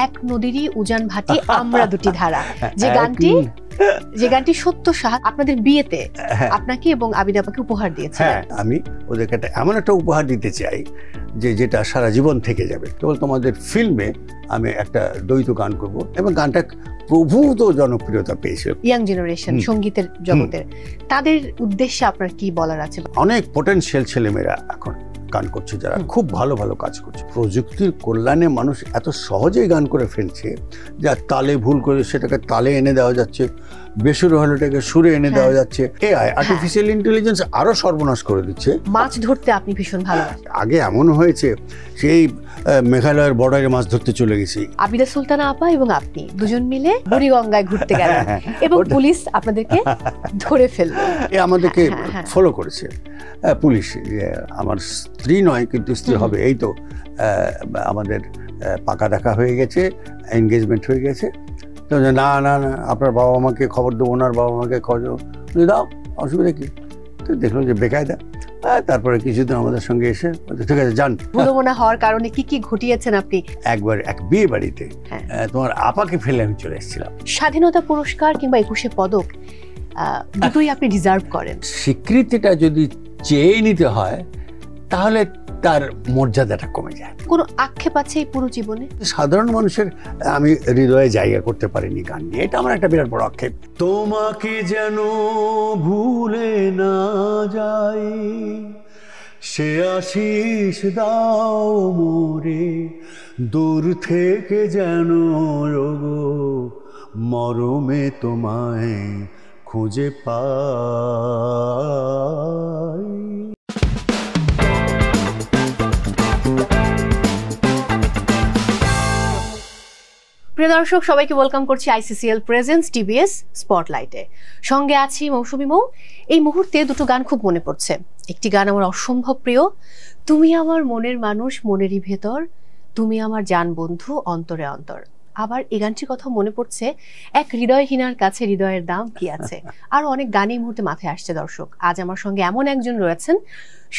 এক নদীরই উজান ভাটি আমরা দুটি ধারা, যে গানটি সত্য সাহা আপনাদের বিয়েতে আপনাকে এবং আবিদ আপাকে উপহার দিয়েছিলেন। আমি ওদেরকে এমন একটা উপহার দিতে চাই যেটা সারা জীবন থেকে যাবে। কেবল তোমাদের ফিল্মে আমি একটা দ্বৈত গান করব, এবং গানটা প্রভূত জনপ্রিয়তা পেয়েছে ইয়াং জেনারেশন সঙ্গীতের জগতের। তাদের উদ্দেশ্যে আপনার কি বলার আছে? অনেক পোটেনশিয়াল ছেলেমেয়েরা এখন গান করছে, যারা খুব ভালো ভালো কাজ করছে। প্রযুক্তির কল্যাণে মানুষ এত সহজেই গান করে ফেলছে, যা তালে ভুল করে সেটাকে তালে এনে দেওয়া যাচ্ছে, বেসুর হলে এটাকে সুরে এনে দেওয়া যাচ্ছে। এআই আর্টিফিশিয়াল ইন্টেলিজেন্স আরো সর্বনাশ করে দিচ্ছে। মাছ ধরতে আপনি ভীষণ ভালো। আগে এমন হয়েছে সেই মেঘালয়ের বর্ডারে মাছ ধরতে চলে গেছি, আবিদা সুলতানা আপা এবং আপনি দুজন মিলে বুড়িগঙ্গায় ঘুরতে গেলেন এবং পুলিশ আপনাদেরকে ধরে ফেলল। আমাদেরকে ফলো করেছে পুলিশ। আমার স্ত্রী নয়, কিন্তু স্ত্রী হবে। এই তো আমাদের পাকা দেখা হয়ে গেছে, এনগেজমেন্ট হয়ে গেছে। তো না না না, আপনার বাবা মাকে খবর দেবো, ওনার বাবা মাকে খবর দাও, অসুবিধা কি? তো দেখলো যে বেকায়দা। তারপরে কিছুদিন আমাদের সঙ্গে এসে ঠিক আছে যান। বুড়োমনা হওয়ার কারণে কি কি ঘটিয়েছেন আপনি? একবার এক বিয়ে বাড়িতে তোমার আপাকে ফেলে আমি চলে এসেছিলাম। স্বাধীনতা পুরস্কার কিংবা 21শে পদক দুটোই আপনি ডিজার্ভ করেন। স্বীকৃতিটা যদি চেয়ে নিতে হয় তাহলে তার মর্যাদাটা কমে যায়। কোনো আক্ষেপ আছে এই পুরো জীবনে? সাধারণ মানুষের আমি হৃদয়ে জায়গা করতে পারিনি গান নিয়ে, এটা আমার একটা বিরাট বড় আক্ষেপ। তোমাকে যেন ভুলে না যাই, সে আশিস দাও মোরে, দূর থেকে যেন রোগো মরমে তোমায় খুঁজে পাই। প্রিয় দর্শক, সবাইকে ওয়েলকাম করছি ICCL প্রেজেন্স TBS স্পটলাইটে। সঙ্গে আছি মৌসুমী মৌ। এই মুহূর্তে দুটো গান খুব মনে পড়ছে। একটি গান আমার অসম্ভব প্রিয়, তুমি আমার মনের মানুষ মনেরই ভেতর, তুমি আমার জান বন্ধু অন্তরে অন্তর। আবার এই গানটির কথা মনে পড়ছে, এক হৃদয়হীনার কাছে হৃদয়ের দাম কি আছে। আরো অনেক গান এই মুহূর্তে মাথায় আসছে। দর্শক, আজ আমার সঙ্গে এমন একজন রয়েছেন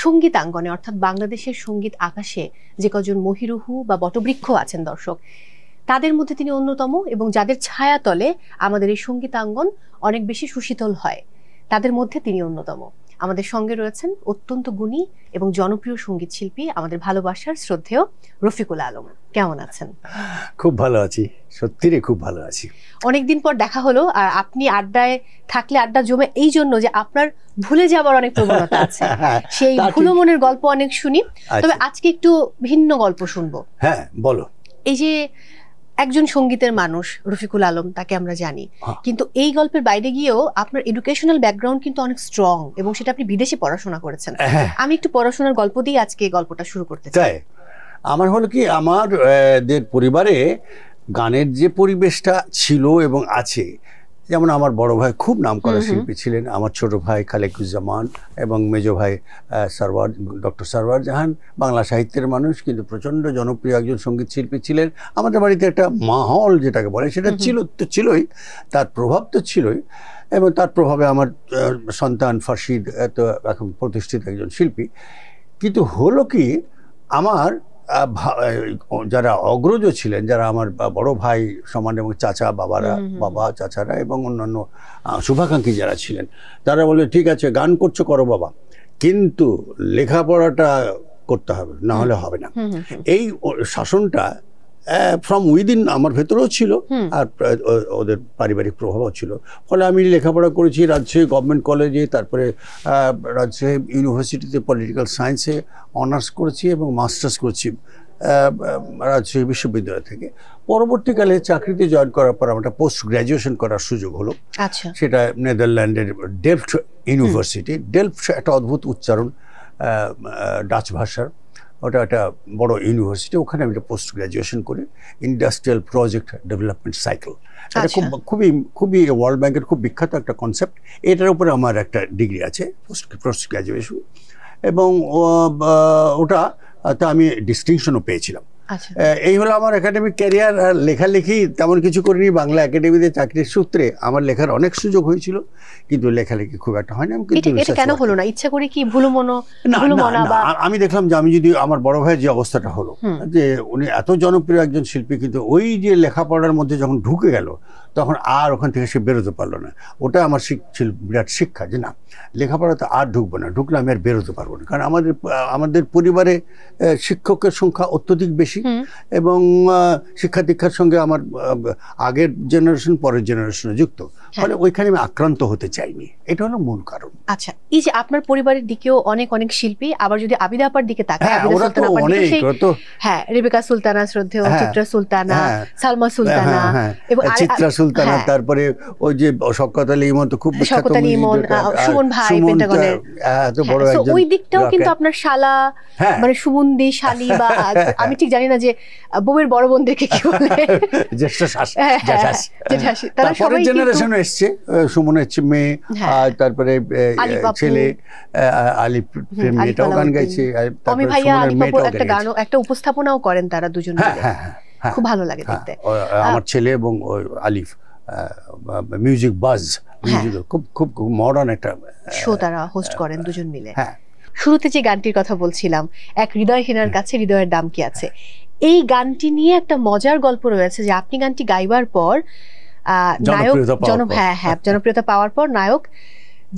সঙ্গীতাঙ্গনে, অর্থাৎ বাংলাদেশের সঙ্গীত আকাশে যে কজন মহিরুহু বা বটবৃক্ষ আছেন দর্শক, তাদের মধ্যে তিনি অন্যতম, এবং যাদের ছায়া তলে আমাদের এই সঙ্গীতাঙ্গন অনেক বেশি সুশীতল হয়, তাদের মধ্যে তিনি অন্যতম। আমাদের সঙ্গে রয়েছেন অত্যন্ত গুণী এবং জনপ্রিয় সঙ্গীত শিল্পী, আমাদের ভালোবাসার শ্রদ্ধেয় রফিকুল আলম। কেমন আছেন? খুব ভালো আছি, সত্যি রে খুব ভালো আছি। অনেকদিন পর দেখা হলো, আর আপনি আড্ডায় থাকলে আড্ডা জমে এই জন্য যে আপনার ভুলে যাবার অনেক প্রবণতা আছে, সেই ভুলো মনের গল্প অনেক শুনি। তবে আজকে একটু ভিন্ন গল্প শুনবো। হ্যাঁ বলো। এই যে একজন সঙ্গীতের মানুষ রফিকুল আলম, তাকে আমরা জানি, কিন্তু এই গল্পের বাইরে গিয়েও আপনার এডুকেশনাল ব্যাকগ্রাউন্ড কিন্তু অনেক স্ট্রং, এবং সেটা আপনি বিদেশে পড়াশোনা করেছেন। আমি একটু পড়াশোনার গল্প দিয়ে আজকে গল্পটা শুরু করতে চাই। আমার হলো কি, আমাদের পরিবারে গানের যে পরিবেশটা ছিল এবং আছে, যেমন আমার বড় ভাই খুব নামকরা শিল্পী ছিলেন, আমার ছোট ভাই খালেকুজ্জামান এবং মেজো ভাই ডক্টর সরওয়ার জাহান বাংলা সাহিত্যের মানুষ, কিন্তু প্রচণ্ড জনপ্রিয় একজন সঙ্গীত শিল্পী ছিলেন। আমাদের বাড়িতে একটা মাহল যেটাকে বলে সেটা ছিলই, তার প্রভাব তো ছিলই, এবং তার প্রভাবে আমার সন্তান ফারশিদ তো এখন প্রতিষ্ঠিত একজন শিল্পী। কিন্তু হলো কি, আমার যারা অগ্রজ ছিলেন, যারা আমার বড় ভাই সমান এবং চাচা বাবা চাচারা এবং অন্যান্য শুভাকাঙ্ক্ষী যারা ছিলেন, তারা বলে ঠিক আছে গান করছো করো বাবা, কিন্তু লেখাপড়াটা করতে হবে, না হলে হবে না। এই শাসনটা ফ্রম উইদিন আমার ভেতরেও ছিল, আর ওদের পারিবারিক প্রভাবও ছিল। ফলে আমি লেখাপড়া করেছি রাজশাহী গভর্নমেন্ট কলেজে, তারপরে রাজশাহী ইউনিভার্সিটিতে পলিটিক্যাল সায়েন্সে অনার্স করেছি এবং মাস্টার্স করেছি রাজশাহী বিশ্ববিদ্যালয় থেকে। পরবর্তীকালে চাকরিতে জয়েন করার পর আমার পোস্ট গ্র্যাজুয়েশন করার সুযোগ হলো। সেটা নেদারল্যান্ডের ডেলফট ইউনিভার্সিটি। ডেলফট একটা অদ্ভুত উচ্চারণ ডাচ ভাষার, ওটা একটা বড় ইউনিভার্সিটি। ওখানে আমি পোস্ট গ্র্যাজুয়েশন করি, ইন্ডাস্ট্রিয়াল প্রজেক্ট ডেভেলপমেন্ট সাইকেল। এটা খুবই ওয়ার্ল্ড ব্যাংকের খুব বিখ্যাত একটা কনসেপ্ট। এটার উপরে আমার একটা ডিগ্রি আছে, পোস্ট গ্র্যাজুয়েশন, এবং ওটাতে আমি ডিস্টিংশনও পেয়েছিলাম। আচ্ছা। এই হলো আমার একাডেমিক ক্যারিয়ার। আর লেখালেখি তেমন কিছু করিনি, বাংলা একাডেমিতে চাকরির সূত্রে আমার লেখার অনেক সুযোগ হয়েছিল, কিন্তু লেখালেখি খুব একটা হয়নি। এটা কেন হলো না? ইচ্ছা করে কি ভুলমনা? আমি দেখলাম যে আমি যদি আমার বড় ভাইয়ের যে অবস্থাটা হলো, যে উনি এত জনপ্রিয় একজন শিল্পী, কিন্তু ওই যে লেখাপড়ার মধ্যে যখন ঢুকে গেল তখন আর ওখান থেকে সে বেরোতে পারলো না। ওটা আমার ছিল বিরাট শিক্ষা, যে না, লেখাপড়াতে আর ঢুকবো না, ঢুকলে আমি আর বেরোতে পারবো না। কারণ আমাদের পরিবারে শিক্ষকের সংখ্যা অত্যধিক বেশি, এবং শিক্ষা দীক্ষার সঙ্গে আমার আগের জেনারেশন পরের জেনারেশনে যুক্ত, ফলে ওইখানে আমি আক্রান্ত হতে চাইনি। এটা হলো মূল কারণ। আচ্ছা, এই যে আপনার পরিবারের দিকেও অনেক অনেক শিল্পী, আবার যদি আবিদা আপার দিকে তাকাই, হ্যাঁ, রেবেকা সুলতানা শ্রদ্ধেয়, চিত্রা সুলতানা, সালমা সুলতানা, এবং চিত্রা সুলতানা, তারপরে ওই যে শওকত আলী ইমন, তো খুব বিখ্যাত, সুমন ভাই পেন্টাগনের, এত বড় একজন। ওই দিকটাও কিন্তু আপনার শালা, মানে সুমন্দি শালি, বা আমি ঠিক জানি না যে বউয়ের বড় বোনদেরকে কি বলে, জ্যেষ্ঠ জেঠাশি, তারা সবাই জেনারেশন এসেছে। সুমনের মেয়ে, তারপরে ছেলে আলিফ মেয়েটাও গান গাইছে, অমি ভাইয়া আলিফ একটা গান, একটা উপস্থাপনাও করেন তারা দুজন মিলে, খুব ভালো লাগে দেখতে। আমার ছেলে এবং আলিফ মিউজিক বাজ, খুব খুব মডার্ন একটা শো তারা হোস্ট করেন দুজন মিলে। শুরুতে যে গানটির কথা বলছিলাম, এক হৃদয়হীনার কাছে হৃদয়ের দাম কি আছে, এই গানটি নিয়ে একটা মজার গল্প রয়েছে, যে আপনি গানটি গাইবার পর নায়ক জনপ্রিয়তা পাওয়ার পর নায়ক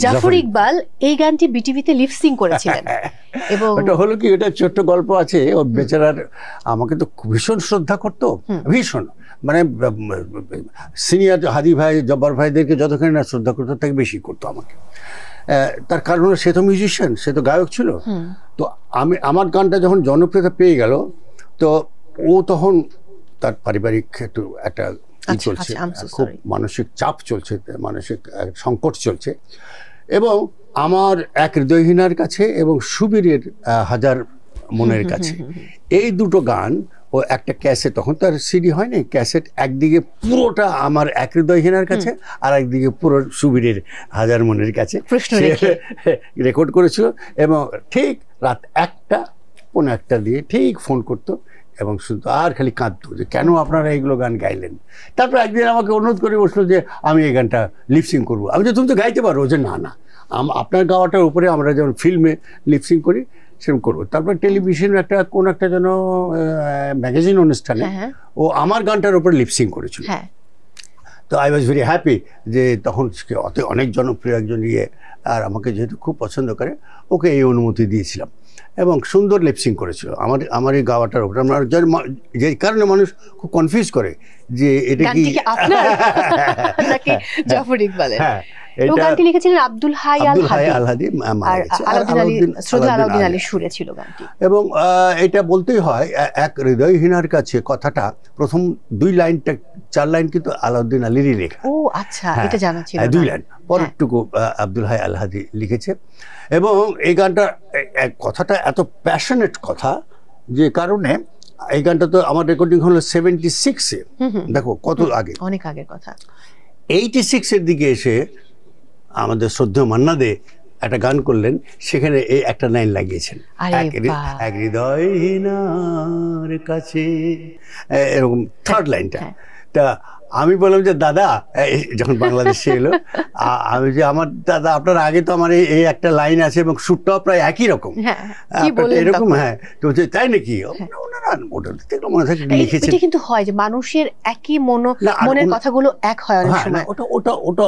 জাফর ইকবাল এই গানটি বিটিভিতে লিপসিং করেছিলেন। এবং এটা হলো কি, এটা ছোট্ট গল্প আছে। ওর বেচারার আমাকে তো ভীষণ শ্রদ্ধা করতো, ভীষণ, মানে সিনিয়র হাদি ভাই, জব্বার ভাইদেরকে যতখানি না শ্রদ্ধা করতো, তাকে বেশি করতো আমাকে। তার কারণ সে তো মিউজিশিয়ান, সে তো গায়ক ছিল। তো আমার গানটা যখন জনপ্রিয়তা পেয়ে গেল, তো ও তখন তার পারিবারিক একটু একটা চলছে, খুব মানসিক চাপ চলছে, মানসিক সংকট চলছে, এবং আমার এক হৃদয়হীনার কাছে এবং সুবীরের হাজার মনের কাছে, এই দুটো গান ও একটা ক্যাসেট, তখন তার সিডি হয়নি, ক্যাসেট, একদিকে পুরোটা আমার এক হৃদয়হীনার কাছে, আর একদিকে পুরো সুবীরের হাজার মনের কাছে রেকর্ড করেছিল। এবং ঠিক রাত 1:15 দিয়ে ঠিক ফোন করতো এবং শুনতো, আর খালি কাঁদতো যে কেন আপনারা এইগুলো গান গাইলেন। তারপর একদিন আমাকে অনুরোধ করে বসলো যে আমি এই গানটা লিপসিং করবো। আমি যে তুমি তো গাইতে পারো, যে না না, আপনার গাওয়াটার উপরে আমরা যেমন ফিল্মে লিপসিং করি সেরকম করবো। তারপর টেলিভিশনের কোন একটা যেন ম্যাগাজিন অনুষ্ঠানে ও আমার গানটার উপরে লিপসিং করেছিল। তো আই ওয়াজ ভেরি হ্যাপি যে তখন অনেক জনপ্রিয় একজন আর আমাকে যেহেতু খুব পছন্দ করে, ওকে এই অনুমতি দিয়েছিলাম, এবং সুন্দর লিপসিং করেছিল আমার এই গাওয়াটার উপরে। যে কারণে মানুষ খুব কনফিউজ করে যে এটা কি জাফর ইকবালের। এই গানটি লিখেছিলেন আব্দুল হাই আল-হাদি, আর আলাউদ্দিন আলী সুরে ছিল গানটি। এবং এটা বলতেই হয়, এক হৃদয়হীনার কাছে কথাটা প্রথম 2 লাইনটা 4 লাইন কিন্তু আলাউদ্দিন আলীরই লেখা। ও আচ্ছা, এটা জানা ছিল না। 2 লাইন, পরেরটুকু আব্দুল হাই আল-হাদি লিখেছে। এবং এই গানটা কথাটা এত প্যাশনেট কথা, যে কারণে এই গানটা তো আমার রেকর্ডিং হলো 76-এ, দেখো কত আগে, অনেক আগের কথা। 86-এর দিকে এসে আমাদের শ্রদ্ধেয় মান্না দে একটা গান করলেন, সেখানে এই একটা লাইন লাগিয়েছেন, এক হৃদয়হীনার কাছে, এরকম থার্ড লাইনটা। তা আমি বললাম যে দাদা, যখন বাংলাদেশে এলো, আমি যে আমার দাদা, আপনার আগে তো আমার এই একটা লাইন আছে এবং সুরটাও প্রায় একই রকম, এরকম। হ্যাঁ, তো তাই নাকি? এটা কিন্তু হয় যে মানুষের একই মনের কথাগুলো এক হয় অনেক সময়। ওটা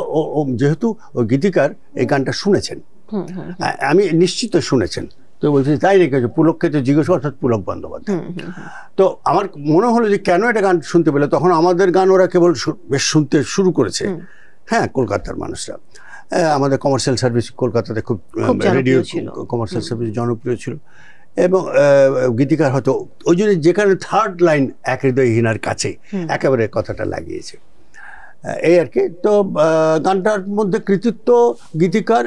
যেহেতু গীতিকার এই গানটা শুনেছেন, আমি নিশ্চিত শুনেছেন, তো বলছি তাই রেখেছে, পুলককে তো জিজ্ঞেস, অর্থাৎ পুলক বন্দ্যোপাধ্যায়। তো আমার মনে হলো যে কেন এটা গান শুনতে পেলে, তখন আমাদের গান ওরা কেবল বেশ শুনতে শুরু করেছে। হ্যাঁ, কলকাতার মানুষরা, আমাদের কমার্শিয়াল সার্ভিস কলকাতাতে খুব রেডিও কমার্শিয়াল সার্ভিস জনপ্রিয় ছিল, এবং গীতিকার হয়তো ওই জন্য যেখানে থার্ড লাইন এক হৃদয়হীনার কাছে একেবারে কথাটা লাগিয়েছে, এই আর কি। তো গানটার মধ্যে কৃতিত্ব গীতিকার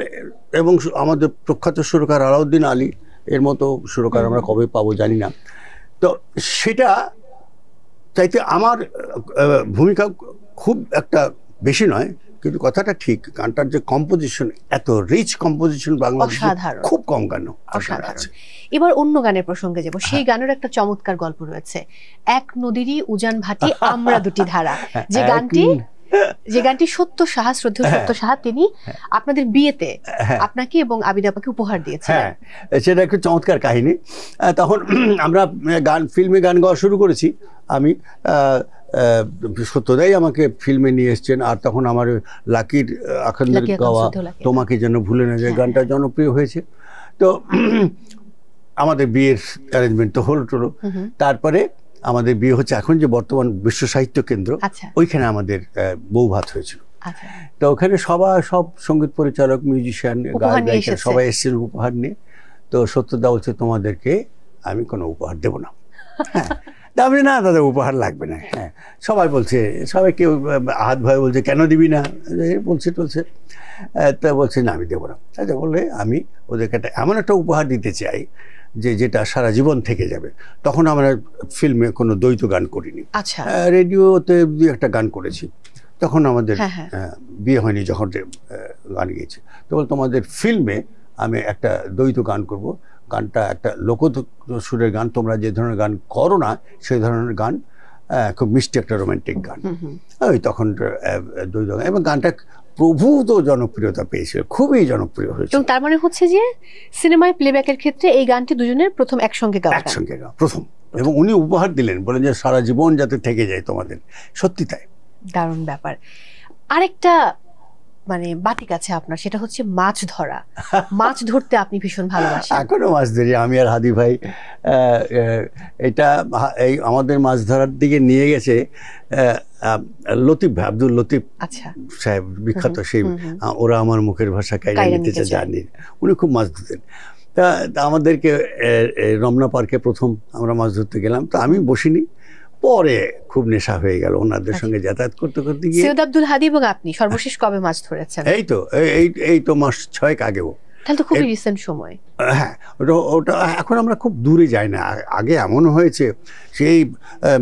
এবং আমাদের প্রখ্যাত সুরকার আলাউদ্দিন আলী, এর মতো সুরকার আমরা কবে পাবো জানি না। তো সেটা চাইতে আমার ভূমিকা খুব একটা বেশি নয়, কিন্তু কথাটা ঠিক, গানটার যে কম্পোজিশন, এত রিচ কম্পোজিশন বাংলাদেশে অসাধারণ, খুব কম গান অসাধারণ। এবার অন্য গানের প্রসঙ্গে যাব। সেই গানের একটা চমৎকার গল্প রয়েছে, এক নদীরই উজান ভাটি আমরা দুটি ধারা, যে গানটি সত্য সাহা, শ্রদ্ধেয় সত্য সাহা, তিনি আপনাদের বিয়েতে আপনাকে এবং আবিদ আপাকে উপহার দিয়েছিলেন। সেটা একটু চমৎকার কাহিনী। তখন আমরা ফিল্মে গান গাওয়া শুরু করেছি। আমি সত্যদাই আমাকে ফিল্মে নিয়ে এসছেন, আর তখন আমার লাকির আখান্দের গাওয়া তোমাকে যেন ভুলে না যায় গানটা জনপ্রিয় হয়েছে। তো আমাদের বিয়ের অ্যারেঞ্জমেন্ট তো হলো টলো। তারপরে আমাদের বিয়ে হচ্ছে এখন যে বর্তমান বিশ্ব সাহিত্য কেন্দ্র, ওইখানে আমাদের বউ ভাত হয়েছিল। তো ওখানে সব সঙ্গীত পরিচালক, মিউজিশিয়ান, গায়ক সবাই এসেছিল উপহার নিয়ে। তো সত্যদা বলছে তোমাদেরকে আমি কোনো উপহার দেবো না। আমি না, তাদের উপহার লাগবে না। হ্যাঁ, সবাই বলছে, সবাই কেউ হাত ভয়ে বলছে কেন দিবি না, বলছে তা বলছে না আমি দেবো না। আচ্ছা, বললে আমি ওদেরকে এমন একটা উপহার দিতে চাই যেটা সারা জীবন থেকে যাবে। তখন আমরা ফিল্মে কোনো দ্বৈত গান করিনি, রেডিওতে দুই একটা গান করেছি। তখন আমাদের বিয়ে হয়নি, যখন গান গিয়েছে, তখন তোমাদের ফিল্মে আমি একটা দ্বৈত গান করব। গানটা একটা লোক সুরের গান, তোমরা যে ধরনের গান করো না সেই ধরনের গান, খুব মিষ্টি একটা রোমান্টিক গান। ওই তখন দ্বৈত গান, এবং গানটা প্রভূত জনপ্রিয়তা পেয়েছিল, খুবই জনপ্রিয় হয়েছে। তার মানে হচ্ছে যে সিনেমায় প্লেব্যাকের ক্ষেত্রে এই গানটি দুজনের প্রথম একসঙ্গে গাওয়া, প্রথম। এবং উনি উপহার দিলেন, বলেন যে সারা জীবন যাতে থেকে যায় তোমাদের। সত্যি তাই, দারুণ ব্যাপার। আরেকটা মানে বাতিক আছে আপনার, সেটা হচ্ছে মাছ ধরা। মাছ ধরতে আপনি ভীষণ ভালোবাসেন। এখনো মাছ ধরি আমি আর হাদি ভাই। এটা এই আমাদের মাছ ধরার দিকে নিয়ে গেছে লতিফ ভাই, আব্দুল লতিফ সাহেব, বিখ্যাত সেই ওরা আমার মুখের ভাষা কাইরা নিতে জানি, উনি খুব মাছ ধরতেন। তা আমাদেরকে রমনা পার্কে প্রথম আমরা মাছ ধরতে গেলাম। তো আমি বসিনি, পরে খুব নেশা হয়ে গেল ওনাদের সঙ্গে যাতায়াত করতে করতে গিয়ে। সৈয়দ আব্দুল হাদি এবং আপনি সর্বশেষ কবে মাছ ধরেছেন? এই তো মাস 6 আগেও। তাহলে তো খুবই রিসেন্ট সময়। হ্যাঁ, ওটা এখন আমরা খুব দূরে যাই না। আগে এমন হয়েছে সেই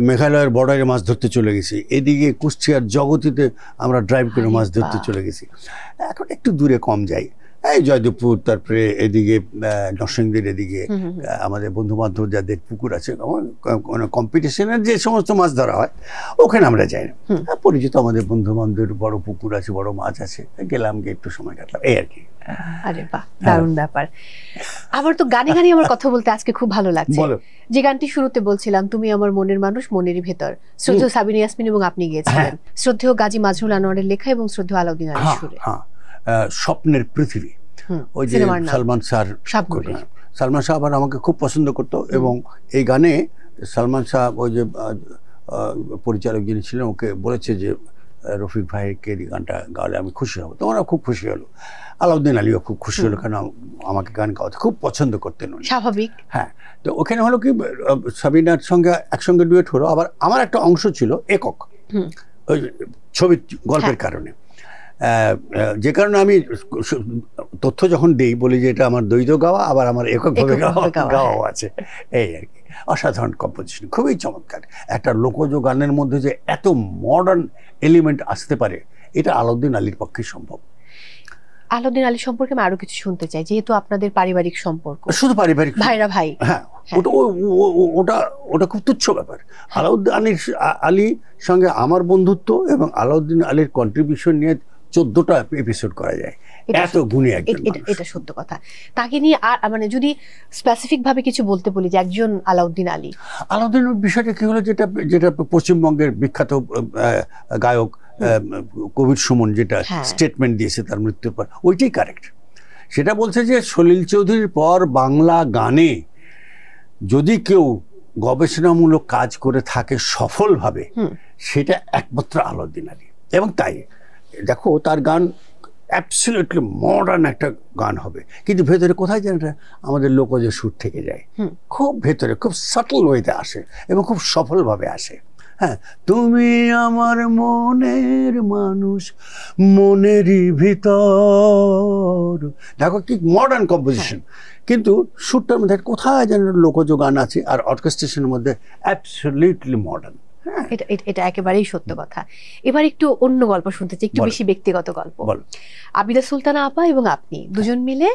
মেঘালয়ের বর্ডারে মাছ ধরতে চলে গেছি, এদিকে কুষ্টিয়ার জগতিতে আমরা ড্রাইভ করে মাছ ধরতে চলে গেছি। এখন একটু দূরে কম যাই, এই জয়দেবপুর, তারপরে এদিকে নরসিংদীর এদিকে আমাদের বন্ধু বান্ধব যাদের পুকুর আছে, কম্পিটিশনের যে সমস্ত মাছ ধরা হয় ওখানে আমরা যাই না। পরিচিত আমাদের বন্ধু বান্ধবের বড় পুকুর আছে, বড় মাছ আছে, গেলাম, গিয়ে একটু সময় কাটলাম, এই আর কি। আরে বাহ, দারুণ ব্যাপার। আবার তো গানে গানে আমার কথা বলতে আজকে খুব ভালো লাগছে। যে গানটি শুরুতে বলছিলাম, তুমি আমার মনের মানুষ, মনেরই ভেতর, শ্রদ্ধেয় সাবিনা ইয়াসমিন এবং আপনি গিয়েছিলেন, শ্রদ্ধেয় গাজী মাজরুল আনোয়ারের লেখা এবং শ্রদ্ধেয় আলাউদ্দিন আলীর সুরে। স্বপ্নের পৃথিবী, ওই যে সালমান শাহ। সালমান শাহ আবার আমাকে খুব পছন্দ করতো, এবং এই গানে সালমান শাহ ওই যে পরিচালক যিনি ছিলেন ওকে বলেছে যে রফিক ভাইকে এই গানটা গাওয়ালে আমি খুশি হব। তো ওরা খুব খুশি হলো, আলাউদ্দিন আলীও খুব খুশি হলো, কারণ আমাকে গান গাওয়াতে খুব পছন্দ করতেন উনি। স্বাভাবিক। হ্যাঁ, তো ওখানে হলো কি সাবিনার সঙ্গে একসঙ্গে ডুয়েট হলো। আবার আমার একটা অংশ ছিল একক, ওই ছবির গল্পের কারণে, যে কারণে আমি তথ্য যখন দিই বলি যে এটা আমার দ্বৈত গাওয়া, আবার আমার এককভাবে গাওয়াও আছে, এই আর কি। অসাধারণ কম্পোজিশন, খুবই চমৎকার। একটা লোকজ গানের মধ্যে যে এত মডার্ন এলিমেন্ট আসতে পারে, এটা আলাউদ্দিন আলীর পক্ষে সম্ভব। আলাউদ্দিন আলী সম্পর্কে আমি আরো কিছু শুনতে চাই, যেহেতু আপনাদের পারিবারিক সম্পর্ক। শুধু পারিবারিক, ভাইরা ভাই। হ্যাঁ, ওটা খুব তুচ্ছ ব্যাপার। আলাউদ্দিন আলীর সঙ্গে আমার বন্ধুত্ব এবং আলাউদ্দিন আলীর কন্ট্রিবিউশন নিয়ে 14টা এপিসোড করা যায়, এত গুণী একজন মানুষ। এটা সত্য কথা। তাকে নিয়ে আর মানে যদি স্পেসিফিক ভাবে কিছু বলতে বলি যে একজন আলাউদ্দিন আলী, আলাউদ্দিনের বিষয়টা কি হলো, যেটা পশ্চিমবঙ্গের বিখ্যাত গায়ক কবির সুমন যেটা স্টেটমেন্ট দিয়েছে তার মৃত্যুর পর, ওইটাই কারেক্ট। সেটা বলছে যে সলিল চৌধুরীর পর বাংলা গানে যদি কেউ গবেষণামূলক কাজ করে থাকে সফলভাবে, সেটা একমাত্র আলাউদ্দিন আলী। এবং তাই দেখো, তার গান অ্যাবসলিউটলি মডার্ন একটা গান হবে, কিন্তু ভেতরে কোথায় যেন আমাদের লোকজ সুর থেকে যায়, খুব ভেতরে, খুব সাটল ওয়েতে আসে এবং খুব সফলভাবে আসে। হ্যাঁ, তুমি আমার মনের মানুষ, মনেরই ভিতর, দেখো কি মডার্ন কম্পোজিশন, কিন্তু সুরটার মধ্যে কোথায় যেন লোকজ গান আছে, আর অর্কেস্ট্রেশনের মধ্যে অ্যাবসলিউটলি মডার্ন। এটা এটা একেবারেই সত্য কথা। এবার একটু অন্য গল্প শুনতে চাই, একটু বেশি ব্যক্তিগত গল্প। আবিদা সুলতানা আপা এবং আপনি দুজন মিলে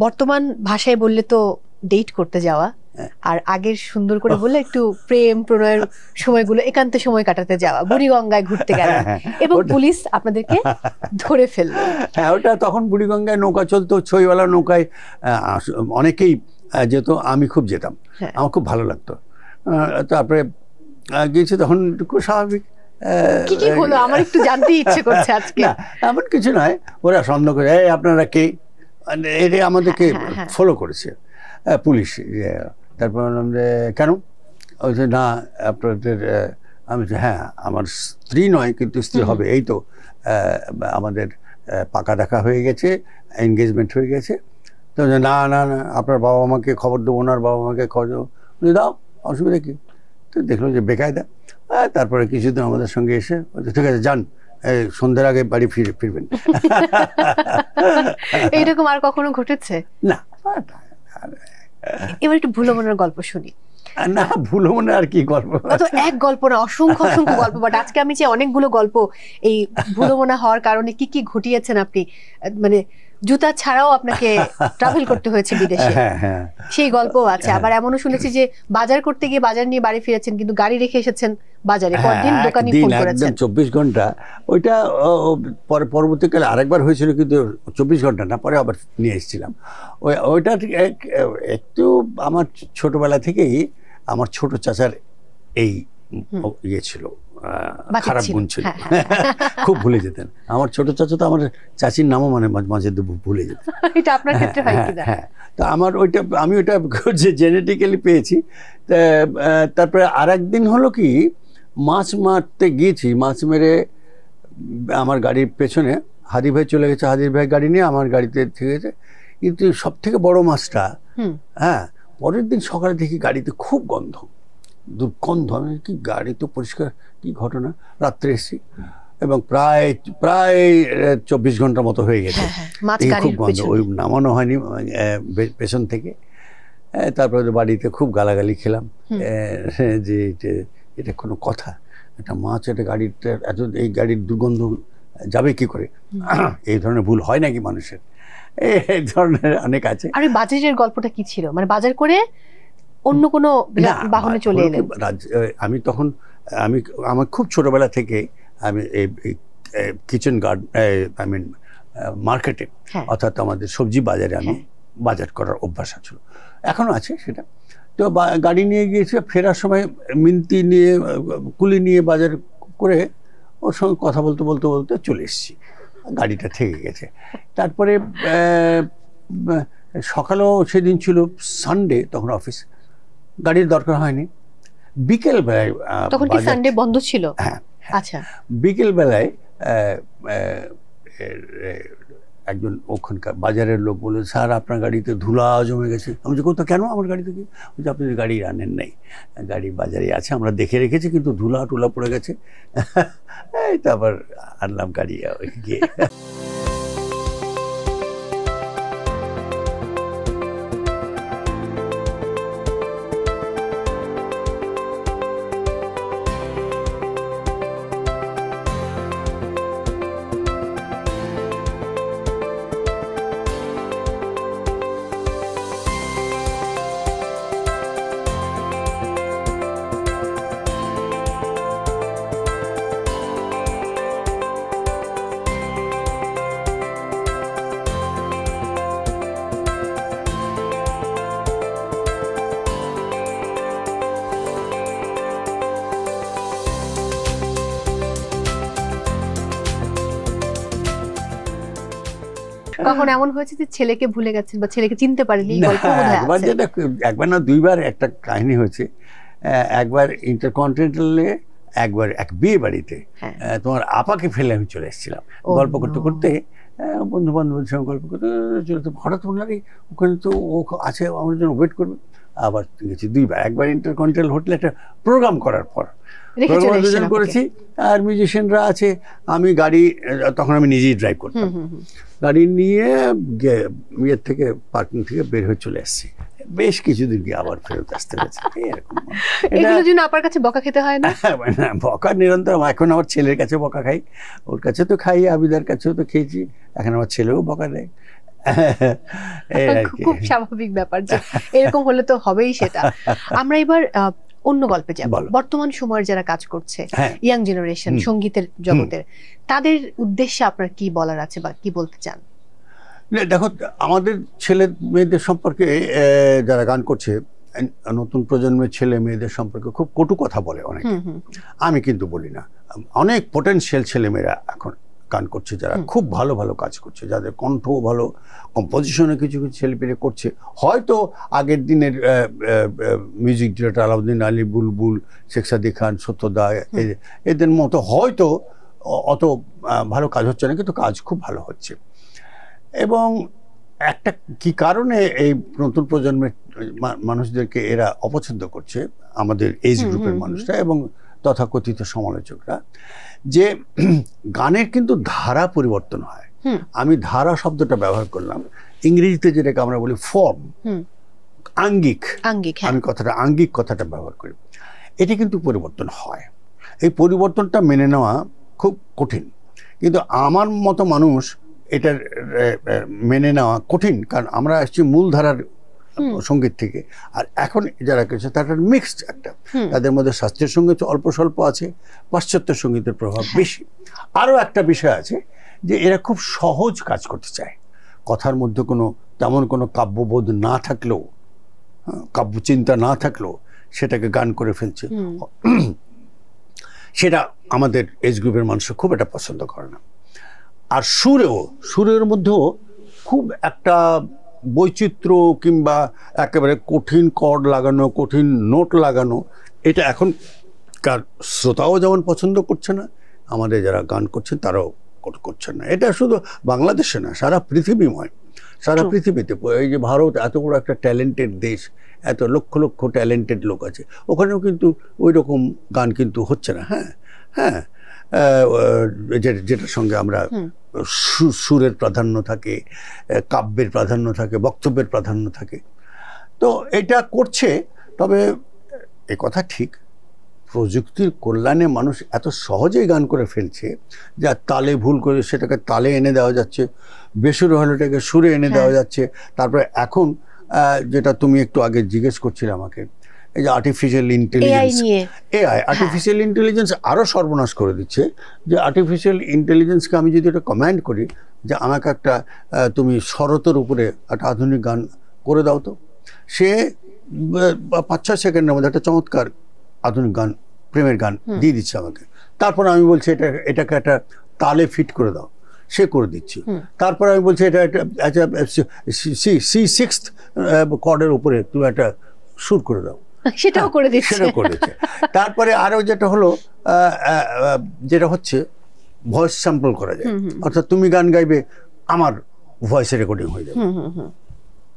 বর্তমান ভাষায় বললে তো ডেট করতে যাওয়া, আর আগের সুন্দর করে বললে একটু প্রেম প্রণয়ের সময়গুলো একান্তে সময় কাটাতে যাওয়া, বুড়িগঙ্গায় ঘুরতে গেলেন এবং পুলিশ আপনাদেরকে ধরে ফেলল। হ্যাঁ, ওটা তখন বুড়িগঙ্গায় নৌকা চলতো, ছইওয়ালা নৌকায় অনেকেই যেত, আমি খুব যেতাম, আমার খুব ভালো লাগতো। তারপরে গিয়েছি, তখন খুব স্বাভাবিক। কি কি হলো আমার একটু জানতে ইচ্ছে করছে আজকে। না, এমন কিছু নয়, ওরা সন্দেহ করে, এই আপনারা কে, এটা আমাদেরকে ফলো করেছে পুলিশ। তারপর বললাম যে কেন? ওই যে না আপনাদের, আমি হ্যাঁ আমার স্ত্রী নয় কিন্তু স্ত্রী হবে, এই তো আমাদের পাকা দেখা হয়ে গেছে, এনগেজমেন্ট হয়ে গেছে। তো না না না, আপনার বাবা মাকে খবর দেবো, ওনার বাবা মাকে খবর দেবো, দাও, অসুবিধা কি? তো দেখলো যে বেকায়দা। তারপরে কিছুদিন আমাদের সঙ্গে এসে ঠিক আছে যান, সন্ধ্যার আগে বাড়ি ফিরবেন। এইরকম আর কখনো ঘটেছে? না। এবার একটু ভুলো মনের গল্প শুনি। না, ভুলো মনে আর কি গল্প, তো এক গল্প না, অসংখ্য অসংখ্য গল্প। বাট আজকে আমি চাই অনেকগুলো গল্প এই ভুলো মনে হওয়ার কারণে কি কি ঘটিয়েছেন আপনি, মানে জুতা ছাড়াও আপনাকে ট্রাভেল করতে হয়েছে বিদেশে, সেই গল্প আছে। আবার এমনও শুনেছি যে বাজার করতে গিয়ে বাজার নিয়ে বাড়ি ফিরেছেন কিন্তু গাড়ি রেখে এসেছেন বাজারে, পরদিন দোকানি ফোন করেছেন। 24 ঘন্টা ওইটা পরে পরবর্তীকালে আরেকবার হয়েছিল, কিন্তু 24 ঘন্টা না, পরে আবার নিয়ে এসেছিলাম। ওইটা একটু আমার ছোটবেলা থেকেই আমার ছোট চাচার এই ইয়ে ছিল, খারাপ গুণ ছিল, খুব ভুলে যেতেন। আমার ছোট চাচা তো আমার চাচির নামও মানে মাঝে ভুলে যেতেন। এটা আপনার ক্ষেত্রে হয় কিনা? হ্যাঁ, তো আমার ওইটা, আমি ওইটা জেনেটিক্যালি পেয়েছি। তারপরে আর একদিন হলো কি, মাছ মারতে গিয়েছি, মাছ মেরে আমার গাড়ির পেছনে হাদি ভাই চলে গেছে, হাদির ভাই গাড়ি নিয়ে আমার গাড়িতে থেকে গেছে, কিন্তু সব থেকে বড় মাছটা, হ্যাঁ, পরের দিন সকালে দেখি গাড়িতে খুব গন্ধ, দুর্গন্ধ। আমি কি গাড়ি তো পরিষ্কার, কি ঘটনা? রাত্রে এসেছি এবং প্রায় 24 ঘন্টার মতো হয়ে গেছে, খুব গন্ধ। ওই নামানো হয়নি পেছন থেকে। তারপরে বাড়িতে খুব গালাগালি খেলাম যে এটা কোনো কথা, একটা মাছ একটা গাড়িতে এত, এই গাড়ির দুর্গন্ধ যাবে কি করে? এই ধরনের ভুল হয় নাকি মানুষের? এই ধরনের অনেক আছে। আর বাজারের গল্পটা কি ছিল, মানে বাজার করে অন্য কোনো বাহনে চলে এলেন? আমি তখন, আমার খুব ছোটবেলা থেকে আমি এই কিচেন গার্ডেন, আই মিন মার্কেটে, অর্থাৎ আমাদের সবজি বাজারে আমি বাজার করার অভ্যাস ছিল, এখনো আছে সেটা। তো গাড়ি নিয়ে গিয়েছি, ফেরার সময় মিনতি নিয়ে, কুলি নিয়ে বাজার করে ওর সঙ্গে কথা বলতে বলতে বলতে চলে এসেছি, গাড়িটা থেকে গেছে। তারপরে সকালেও সেদিন ছিল সানডে, তখন অফিস, গাড়ির দরকার হয়নি। বিকেল বেলায়, তখন কি সানডে বন্ধ ছিল? হ্যাঁ, আচ্ছা। বিকেল বেলায় একজন ওখানকার বাজারের লোক বলে, স্যার আপনার গাড়িতে ধুলা জমে গেছে। আমি যে কোথাও, কেন আমার গাড়িতে কি? বলছে আপনি গাড়ি আনেন নাই, গাড়ি বাজারে আছে, আমরা দেখে রেখেছি, কিন্তু ধুলা টুলা পড়ে গেছে। এই তারপর আনলাম গাড়ি গিয়ে। কখন এমন হয়েছে যে ছেলেকে ভুলে গেছেন বা ছেলেকে চিনতে পারেনি? একবার না দুইবার একটা কাহিনী হয়েছে। একবার ইন্টারকন্টিনেন্টালে, একবার এক বিয়ে বাড়িতে তোমার আপাকে ফেলে আমি চলে এসেছিলাম, গল্প করতে করতে, বন্ধু বান্ধবের সঙ্গে গল্প করতে চলে, হঠাৎ মনে লাগে ওখানে তো ও আছে, আমার জন্য ওয়েট করবে। আবার গেছি দুইবার, একবার ইন্টারকন্টিনেন্টাল হোটেলে একটা প্রোগ্রাম করার পর প্রোগ্রাম করেছি, আর মিউজিশিয়ানরা আছে, আমি গাড়ি, তখন আমি নিজেই ড্রাইভ করতাম, গাড়ি নিয়ে ইয়ের থেকে, পার্কিং থেকে বের হয়ে চলে এসেছি, বেশ কিছুদিন গিয়ে আবার ফেরত আসতে হয়েছে এরকম। এগুলোর জন্য আপনার কাছে বকা খেতে হয় না? বকা নিরন্তর, এখন আমার ছেলের কাছে বকা খাই, ওর কাছে তো খাই, আবিদার কাছেও তো খেয়েছি, এখন আমার ছেলেও বকা দেয়। খুব স্বাভাবিক ব্যাপার, যে এরকম হলে তো হবেই সেটা। আমরা এবার অন্য গল্পে যাব। বর্তমান সময়ের যারা কাজ করছে, ইয়াং জেনারেশন সঙ্গীতের জগতের, তাদের উদ্দেশ্যে আপনার কি বলার আছে বা কি বলতে চান? দেখো, আমাদের ছেলে মেয়েদের সম্পর্কে যারা গান করছে, নতুন প্রজন্মের ছেলে মেয়েদের সম্পর্কে খুব কটু কথা বলে অনেকে, আমি কিন্তু বলি না। অনেক পোটেনশিয়াল ছেলেমেয়েরা এখন গান করছে, যারা খুব ভালো ভালো কাজ করছে, যাদের কণ্ঠ ভালো, কম্পোজিশনে কিছু কিছু ছেলেপেলে করছে। হয়তো আগের দিনের মিউজিক ডিরেক্টর আলাউদ্দিন আলী, বুলবুল, শেখ সাদী খান, সত্যদা, এদের মতো হয়তো অত ভালো কাজ হচ্ছে না, কিন্তু কাজ খুব ভালো হচ্ছে। এবং একটা কি কারণে এই নতুন প্রজন্মের মানুষদেরকে এরা অপছন্দ করছে, আমাদের এজ গ্রুপের মানুষরা এবং তথাকথিত সমালোচকরা, যে গানের কিন্তু ধারা পরিবর্তন হয়। আমি ধারা শব্দটা ব্যবহার করলাম, ইংরেজিতে যেটাকে আমরা বলি ফর্ম, আঙ্গিক, আমি আঙ্গিক কথাটা ব্যবহার করি। এটি কিন্তু পরিবর্তন হয়। এই পরিবর্তনটা মেনে নেওয়া খুব কঠিন, কিন্তু আমার মতো মানুষ এটার মেনে নেওয়া কঠিন, কারণ আমরা আসছি মূলধারার সঙ্গীত থেকে। আর এখন যারা করছে তারা মিক্সড একটা, তাদের মধ্যে শাস্ত্রীয় সঙ্গীত অল্প স্বল্প আছে, পাশ্চাত্য সঙ্গীতের প্রভাব বেশি। আরও একটা বিষয় আছে যে এরা খুব সহজ কাজ করতে চায়, কথার মধ্যে তেমন কোনো কাব্যবোধ না থাকলেও, কাব্যচিন্তা না থাকলেও সেটাকে গান করে ফেলছে। সেটা আমাদের এজ গ্রুপের মানুষ খুব একটা পছন্দ করে না। আর সুরের মধ্যেও খুব একটা বৈচিত্র্য কিংবা একেবারে কঠিন কর্ড লাগানো, কঠিন নোট লাগানো, এটা এখনকার শ্রোতাও যেমন পছন্দ করছে না, আমাদের যারা গান করছেন তারাও করছেন না। এটা শুধু বাংলাদেশে না, সারা পৃথিবীময়, সারা পৃথিবীতে। এই যে ভারত এত বড় একটা ট্যালেন্টেড দেশ, এত লক্ষ লক্ষ ট্যালেন্টেড লোক আছে, ওখানেও কিন্তু ওই রকম গান কিন্তু হচ্ছে না। হ্যাঁ, যেটার সঙ্গে আমরা সুরের প্রাধান্য থাকে, কাব্যের প্রাধান্য থাকে, বক্তব্যের প্রাধান্য থাকে, তো এটা করছে। তবে এ কথা ঠিক, প্রযুক্তির কল্যাণে মানুষ এত সহজেই গান করে ফেলছে, যা তালে ভুল করে সেটাকে তালে এনে দেওয়া যাচ্ছে, বেসুরে হলে এটাকে সুরে এনে দেওয়া যাচ্ছে। তারপরে এখন যেটা তুমি একটু আগে জিজ্ঞেস করছিলে আমাকে, এই যে আর্টিফিশিয়াল ইন্টেলিজেন্স, আর্টিফিশিয়াল ইন্টেলিজেন্স আরও সর্বনাশ করে দিচ্ছে। যে আর্টিফিশিয়াল ইন্টেলিজেন্সকে আমি যদি একটা কমান্ড করি যে আমাকে একটা তুমি শরতের উপরে একটা আধুনিক গান করে দাও, তো সে 5-6 সেকেন্ডের মধ্যে একটা চমৎকার আধুনিক গান, প্রেমের গান দিয়ে দিচ্ছে আমাকে। তারপর আমি বলছি এটাকে একটা তালে ফিট করে দাও, সে করে দিচ্ছে। তারপর আমি বলছি এটা একটা C6 কর্ডের উপরে তুমি একটা সুর করে দাও, সেটাও করে দিচ্ছে। তারপরে আরো যেটা হলো, যেটা হচ্ছে ভয়েস স্যাম্পল করা যায়, অর্থাৎ তুমি গান গাইবে, আমার ভয়েসে রেকর্ডিং হয়ে যাবে।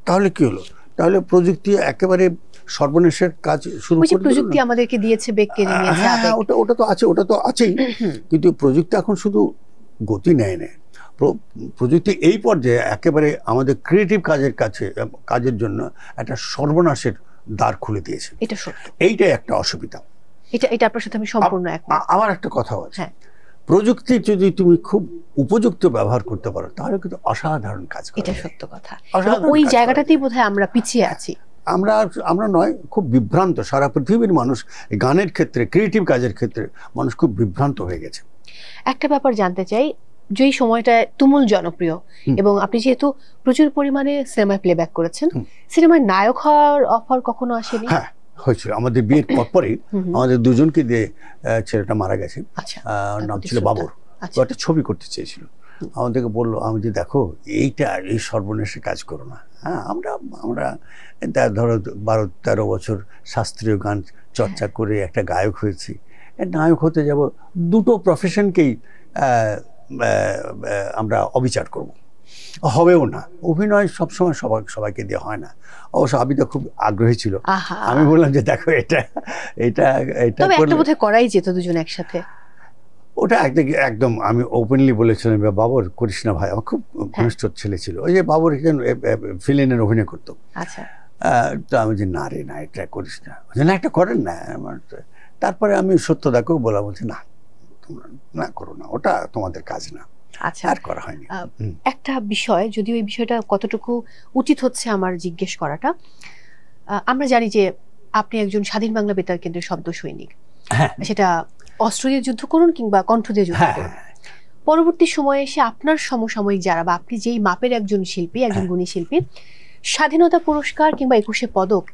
তাহলে কি হলো? তাহলে প্রযুক্তি একেবারে সর্বনেশের কাজ শুরু করে দিল। প্রযুক্তি আমাদেরকে দিয়েছে বেগ কেড়ে নিয়েছে। হ্যাঁ, ওটা তো আছে, ওটা তো আছেই, কিন্তু প্রযুক্তি এখন শুধু গতি নেয় না, প্রযুক্তি এই পর্যায়ে একেবারে আমাদের ক্রিয়েটিভ কাজের জন্য একটা সর্বনাশের দ্বার খুলে দিয়েছে। এটা সত্য, এইটাই একটা অসুবিধা। এটা আপনার সাথে আমি সম্পূর্ণ একমত। আমার একটা কথা আছে, প্রযুক্তি যদি তুমি খুব উপযুক্ত ব্যবহার করতে পারো তাহলে কিন্তু অসাধারণ কাজ করে। এটা সত্য কথা। ওই জায়গাটাতেই বোধহয় আমরা পিছিয়ে আছি। আমরা নয়, খুব বিভ্রান্ত। সারা পৃথিবীর মানুষ গানের ক্ষেত্রে, ক্রিয়েটিভ কাজের ক্ষেত্রে মানুষ খুব বিভ্রান্ত হয়ে গেছে। একটা ব্যাপার জানতে চাই, যেই সময়টা তুমুল জনপ্রিয় এবং আপনি যেহেতু প্রচুর পরিমাণে সিনেমায় প্লেব্যাক করেছেন, সিনেমায় নায়ক হওয়ার অফার কখনো আসেনি? হ্যাঁ, হয়েছিল। আমাদের বিয়ের পরপরই আমাদের দুজনকে দিয়ে ছেলেটা মারা গেছে, নাম ছিল বাবর। একটা ছবি করতে চেয়েছিল, আমাদেরকে বললো, আমি যে দেখো এই সর্বনেশে কাজ করো না। হ্যাঁ, আমরা ধরো 12-13 বছর শাস্ত্রীয় গান চর্চা করে একটা গায়ক হয়েছি, নায়ক হতে যাব, দুটো প্রফেশনকেই আমরা অবিচার করব, হবেও না। অভিনয় সবসময় সবাইকে দিয়ে হয় না। অবশ্য আবিদা খুব আগ্রহী ছিল, আমি বললাম যে দেখো এটা করাই যেত দুজন একসাথে। ওটা একদম আমি ওপেনলি বলেছিলাম, বাবর করিস না ভাই। আমার খুব ঘনিষ্ঠ ছেলে ছিল, ওই যে বাবর ভিলেনের অভিনয় করতো। তো আমি যে না রে না, এটা করিস না, না একটা করেন না আমার। তারপরে আমি সত্যদাকেও বলা, বলছি না তোমরা না করো না, ওটা তোমাদের কাজ না। আচ্ছা, আর করা হয়নি। একটা বিষয়, যদিও এই বিষয়টা কতটুকু উচিত হচ্ছে আমার জিজ্ঞেস করাটা, আমরা জানি যে আপনি একজন স্বাধীন বাংলা বেতার কেন্দ্রের শব্দ সৈনিক, সেটা অস্ত্র দিয়ে যুদ্ধ করুন কিংবা কণ্ঠ দিয়ে যুদ্ধ করুন। পরবর্তী সময়ে এসে আপনার সমসাময়িক যারা, বা আপনি যেই মাপের একজন শিল্পী, একজন গুণী শিল্পী, স্বাধীনতা পুরস্কার কিংবা 21শে পদক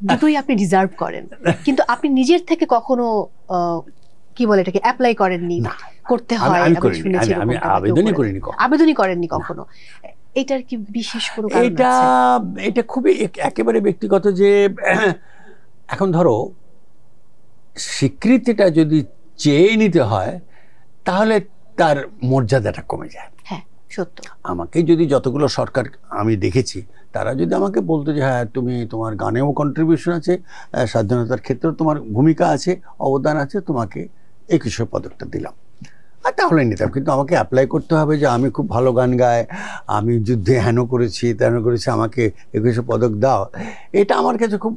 দুটোই আপনি ডিজার্ভ করেন, কিন্তু আপনি নিজের থেকে কখনো কি বলে এটাকে অ্যাপ্লাই করেননি, করতে হয় আমি আবেদনই করেননি কখনো। এটার কি বিশেষ কোনো কারণ আছে? এটা খুবই একেবারে ব্যক্তিগত, যে এখন ধরো স্বীকৃতিটা যদি চেয়ে নিতে হয় তাহলে তার মর্যাদাটা কমে যায়। হ্যাঁ, সত্য। আমাকে যদি যতগুলো সরকার আমি দেখেছি, তারা যদি আমাকে বলতো যে হ্যাঁ তুমি, তোমার গানেও কন্ট্রিবিউশন আছে, স্বাধীনতার ক্ষেত্রেও তোমার ভূমিকা আছে, অবদান আছে, তোমাকে 21শে পদকটা দিলাম, আর তাহলে নিতাম। কিন্তু আমাকে অ্যাপ্লাই করতে হবে যে আমি খুব ভালো গান গাই, আমি যুদ্ধে হেন করেছি তেন করেছি, আমাকে 21শে পদক দাও, এটা আমার কাছে খুব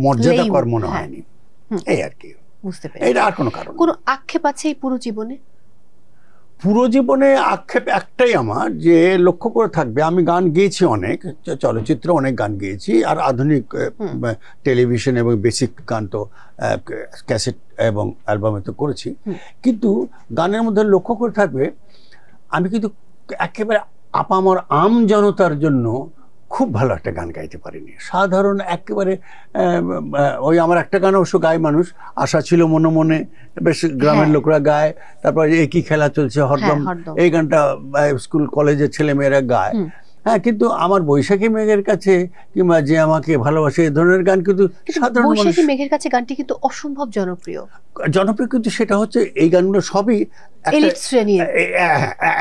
মর্যাদাকর মনে হয়নি। এই আর কি, বুঝতে পেরেছি। এটা আর কোনো কারণ। কোনো আক্ষেপ আছে এই পুরো জীবনে? পুরো জীবনে আক্ষেপ একটাই আমার, যে লক্ষ্য করে থাকবে, আমি গান গেয়েছি অনেক, চলচ্চিত্রে অনেক গান গেয়েছি, আর আধুনিক টেলিভিশন এবং বেসিক গান তো ক্যাসেট এবং অ্যালবামে তো করেছি। কিন্তু গানের মধ্যে লক্ষ্য করে থাকবে, আমি কিন্তু একেবারে আপামর আম জনতার জন্য খুব ভালো একটা গান গাইতে পারিনি। সাধারণ একেবারে ওই আমার একটা গান অবশ্য গায় মানুষ, আশা ছিল মনে মনে, বেশ গ্রামের লোকরা গায়, তারপর একই খেলা চলছে হরদম, এই গানটা স্কুল কলেজের ছেলে মেয়েরা গায়। হ্যাঁ, কিন্তু আমার বৈশাখী মেঘের কাছে কিংবা যে আমাকে ভালোবাসে, এই ধরনের গান কিন্তু সাধারণ মানুষ। বৈশাখী মেঘের কাছে গানটি কিন্তু অসম্ভব জনপ্রিয়, কিন্তু সেটা হচ্ছে এই গানগুলো সবই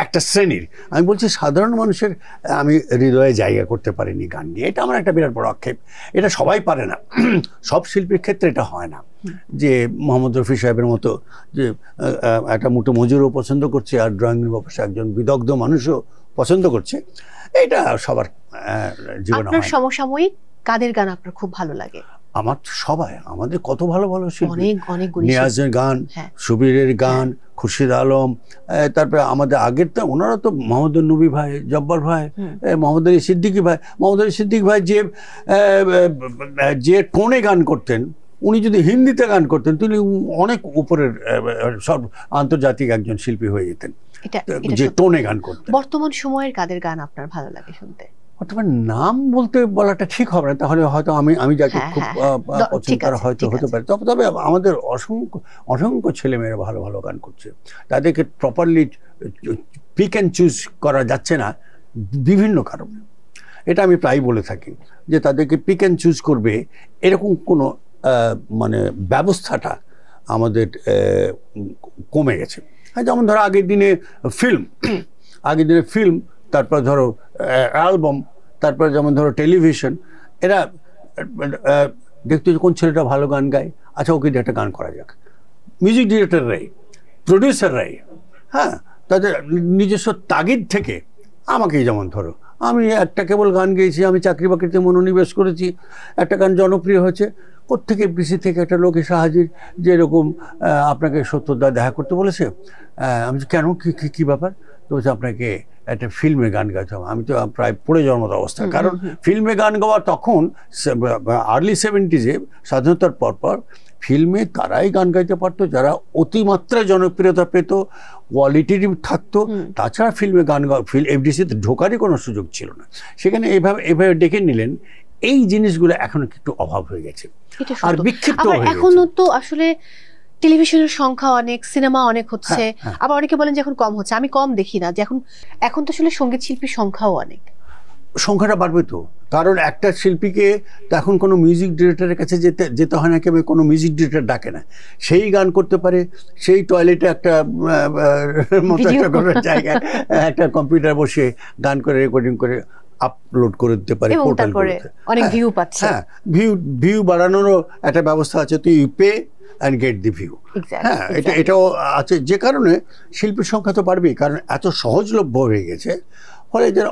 একটা শ্রেণীর। আমি বলছি সাধারণ মানুষের আমি হৃদয়ে জায়গা করতে পারিনি গান নিয়ে, এটা আমার একটা বিরাট বড় আক্ষেপ। এটা সবাই পারে না, সব শিল্পীর ক্ষেত্রে এটা হয় না, যে মোহাম্মদ রফি সাহেবের মতো যে একটা মুঠো মজুরও পছন্দ করছে, আর ড্রয়িং রুমে বসে একজন বিদগ্ধ মানুষও পছন্দ করছে, এটা সবার জীবনে। আপনার সমসাময়িক কাদের গান আপনার খুব ভালো লাগে? আমার সবাই, আমাদের কত ভালো ভালো শিল্পী, অনেক নিয়াজের গান, সুবীরের গান, খুরশিদ আলম, তারপরে আমাদের আগের তো ওনারা তো মোহাম্মদ নবী ভাই, জব্বার ভাই, মোহাম্মদ আলী সিদ্দিকী ভাই। মোহাম্মদ আলী সিদ্দিক ভাই যে টোনে গান করতেন, উনি যদি হিন্দিতে গান করতেন তিনি অনেক উপরের সব আন্তর্জাতিক একজন শিল্পী হয়ে যেতেন, যে টোনে গান করতেন। বর্তমান সময়ের কাদের গান আপনার ভালো লাগে শুনতে? বর্তমান নাম বলাটা ঠিক হবে না, তাহলে হয়তো আমি যাকে খুব পছন্দ করা হয়তো হতে পারে। তবে আমাদের অসংখ্য ছেলেমেয়েরা ভালো ভালো গান করছে, তাদেরকে প্রপারলি পিক অ্যান্ড চুজ করা যাচ্ছে না বিভিন্ন কারণে। এটা আমি প্রায় বলে থাকি যে তাদেরকে পিক অ্যান্ড চুজ করবে এরকম কোনো মানে ব্যবস্থাটা আমাদের কমে গেছে। যেমন ধরো আগের দিনে ফিল্ম, তারপর ধরো অ্যালবাম, তারপর যেমন ধরো টেলিভিশন, এরা দেখতে কোন ছেলেটা ভালো গান গায়, আচ্ছা ওকে দিয়ে একটা গান করা যাক। মিউজিক ডিরেক্টররাই, প্রডিউসাররাই, হ্যাঁ, তাদের নিজস্ব তাগিদ থেকে আমাকেই যেমন ধরো, আমি একটা কেবল গান গেয়েছি, আমি চাকরি বাকরিতে মনোনিবেশ করেছি, একটা গান জনপ্রিয় হয়েছে, কোত্থেকে বিসি থেকে একটা লোক এসে হাজির যে এরকম আপনাকে সত্যদা দেখা করতে বলেছে। আমি কেন, কি ব্যাপার? তো বলছে আপনাকে একটা ফিল্মে গান গাইতে হবে। আমি তো প্রায় পড়ে যাওয়ার মতো অবস্থা, কারণ ফিল্মে গান গাওয়া তখন আর্লি 70s স্বাধীনতার পর ফিল্মে তারাই গান গাইতে পারতো যারা অতিমাত্রায় জনপ্রিয়তা পেত, কোয়ালিটির থাকতো। তাছাড়া ফিল্মে গান গাওয়া, এফডিসিতে ঢোকারই কোনো সুযোগ ছিল না। সেখানে এভাবে ডেকে নিলেন, এই জিনিসগুলো এখন একটু অভাব হয়ে গেছে আর বিক্ষিপ্ত হয়ে গেছে। এখনো তো আসলে টেলিভিশনের সংখ্যা অনেক, সিনেমা অনেক হচ্ছে, আবার অনেকে বলেন যে এখন কম হচ্ছে। আমি কম দেখি না, যে এখন তো আসলে সঙ্গীত শিল্পীর সংখ্যাও অনেক। সংখ্যাটা বাড়বে তো, কারণ একটা শিল্পীকে এখন কোনো মিউজিক ডিরেক্টরের কাছে যেতে হয় না, কেউ কোনো মিউজিক ডিরেক্টর ডাকে না, সেই গান করতে পারে, সেই টয়লেটে একটা জায়গায় একটা কম্পিউটার বসে গান করে রেকর্ডিং করে আপলোড করে দিতে পারে পোর্টালগুলোতে, অনেক ভিউ পাচ্ছে। হ্যাঁ, ভিউ বাড়ানোরও একটা ব্যবস্থা আছে, তুই pay and get the view. হ্যাঁ, এটাও আছে, যে কারণে শিল্পীর সংখ্যা তো বাড়বেই, কারণ এত সহজলভ্য হয়ে গেছে। ফলে যারা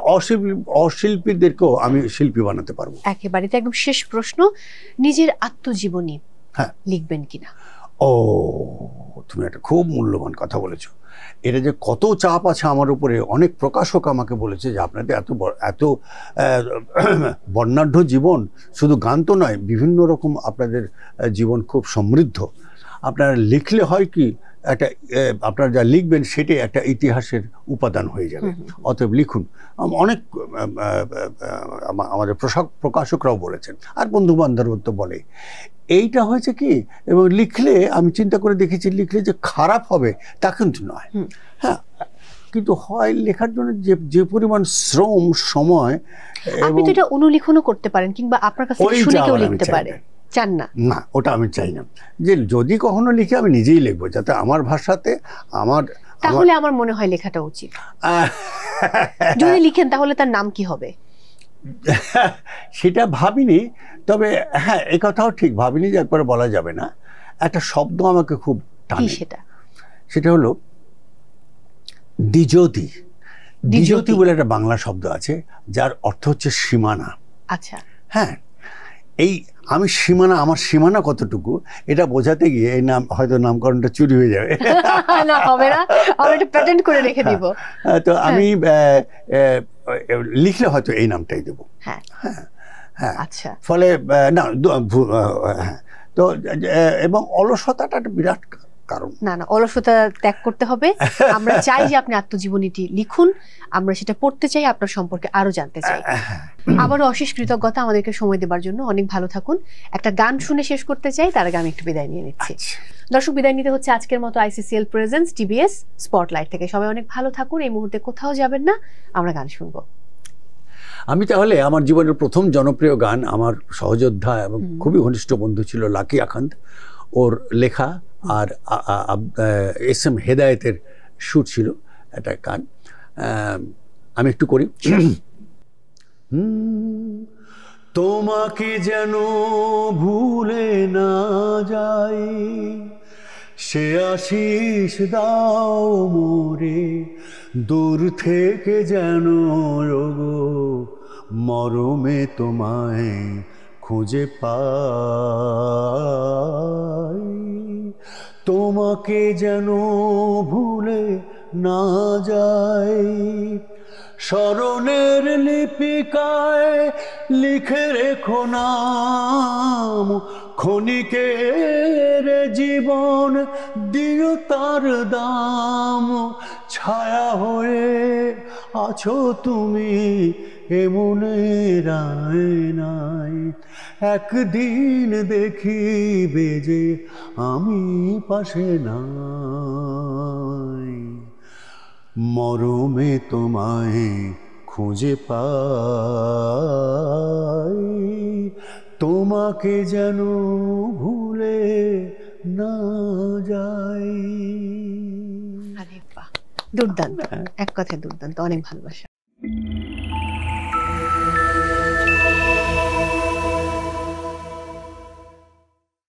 অশিল্পীদেরকেও আমি শিল্পী বানাতে পারবো। একেবারে তো একদম শেষ প্রশ্ন, নিজের আত্মজীবনী হ্যাঁ, লিখবেন কিনা? ও, তুমি একটা খুব মূল্যবান কথা বলেছো। এটা যে কত চাপ আছে আমার উপরে, অনেক প্রকাশক আমাকে বলেছে যে আপনাদের এত বর্ণাঢ্য জীবন, শুধু গান তো নয়, বিভিন্ন রকম আপনাদের জীবন খুব সমৃদ্ধ। আপনারা লিখলে হয় কি, একটা আপনারা যা লিখবেন সেটাই একটা ইতিহাসের উপাদান হয়ে যাবে। অতএব লিখুন। অনেক আমাদের প্রকাশকরাও বলেছেন, আর বন্ধু বান্ধব তো বলে। এইটা হয়েছে কি, এবং লিখলে আমি চিন্তা করে দেখেছি, লিখলে যে খারাপ হবে তা কিন্তু নয়। হ্যাঁ, কিন্তু হয় লেখার জন্য যে পরিমাণ শ্রম, সময়। আপনি তো এটা অনুলিখনও করতে পারেন, কিংবা আপনার কাছে শুনে কেউ লিখতে পারে, চান না? না, ওটা আমি চাই না। যে যদি কখনো লিখে আমি নিজেই লিখবো, যাতে আমার ভাষাতে তাহলে আমার মনে হয় লেখাটা উচিত। যদি লিখেন তাহলে তার নাম কি হবে? সেটা ভাবিনি, তবে হ্যাঁ, এই কথাও ঠিক, ভাবিনি যে একবারে বলা যাবে না। একটা শব্দ আমাকে খুব টানে, সেটা হলো দ্বিজতি। দ্বিজতি বলে একটা বাংলা শব্দ আছে, যার অর্থ হচ্ছে সীমানা। আচ্ছা, হ্যাঁ, এই আমি সীমানা, আমার সীমানা কতটুকু, এটা বোঝাতে গিয়ে এই নাম, হয়তো নামকরণটা চুরি হয়ে যাবে। না, হবে না, আমরা এটা প্যাটেন্ট করে রেখে দিব। তো আমি লিখলে হয়তো এই নামটাই দেবো। হ্যাঁ হ্যাঁ, আচ্ছা। ফলে না, তো এবং অলসতাটা একটা বিরাট কারণ। না, অলসতা ত্যাগ করতে হবে। আমরা চাই যে আপনি আত্মজীবনীটি লিখুন, আমরা সেটা পড়তে চাই, আপনার সম্পর্কে আরো জানতে চাই। আবারও অশেষ কৃতজ্ঞতা আমাদেরকে সময় দেবার জন্য। অনেক ভালো থাকুন। একটা গান শুনে শেষ করতে চাই, তার আগে আমি একটু বিদায় নিয়ে নিচ্ছি। দর্শক, বিদায় নিতে হচ্ছে আজকের মতো ICCL প্রেজেন্স TBS স্পটলাইট থেকে। সবাই অনেক ভালো থাকুন, এই মুহূর্তে কোথাও যাবেন না, আমরা গান শুনবো। আমি তাহলে আমার জীবনের প্রথম জনপ্রিয় গান, আমার সহযোদ্ধা এবং খুবই ঘনিষ্ঠ বন্ধু ছিল লাকি আখান্দ, ওর লেখা আর SM হেদায়েতের সুর ছিল একটা গান, আমি একটু করি। তোমাকে যেন ভুলে না যাই, সে আশিস দাও মোরে, দূর থেকে যেন রোগো মরমে তোমায় খুঁজে পাই। তোমাকে যেন ভুলে না যাই, স্মরণের লিপিকায় লিখে রেখো নাম, ক্ষণিকের জীবন দিও তার দাম। ছায়া হয়ে আছো তুমি এমনের আয়নায়, একদিন দেখিবে যে আমি পাশে নাই, মরমে তোমায় খুঁজে পাই। তোমাকে যেন ভুলে না যাই। আরে বাহ, দুর্দান্ত, এক কথায় দুর্দান্ত, অনেক ভালোবাসা।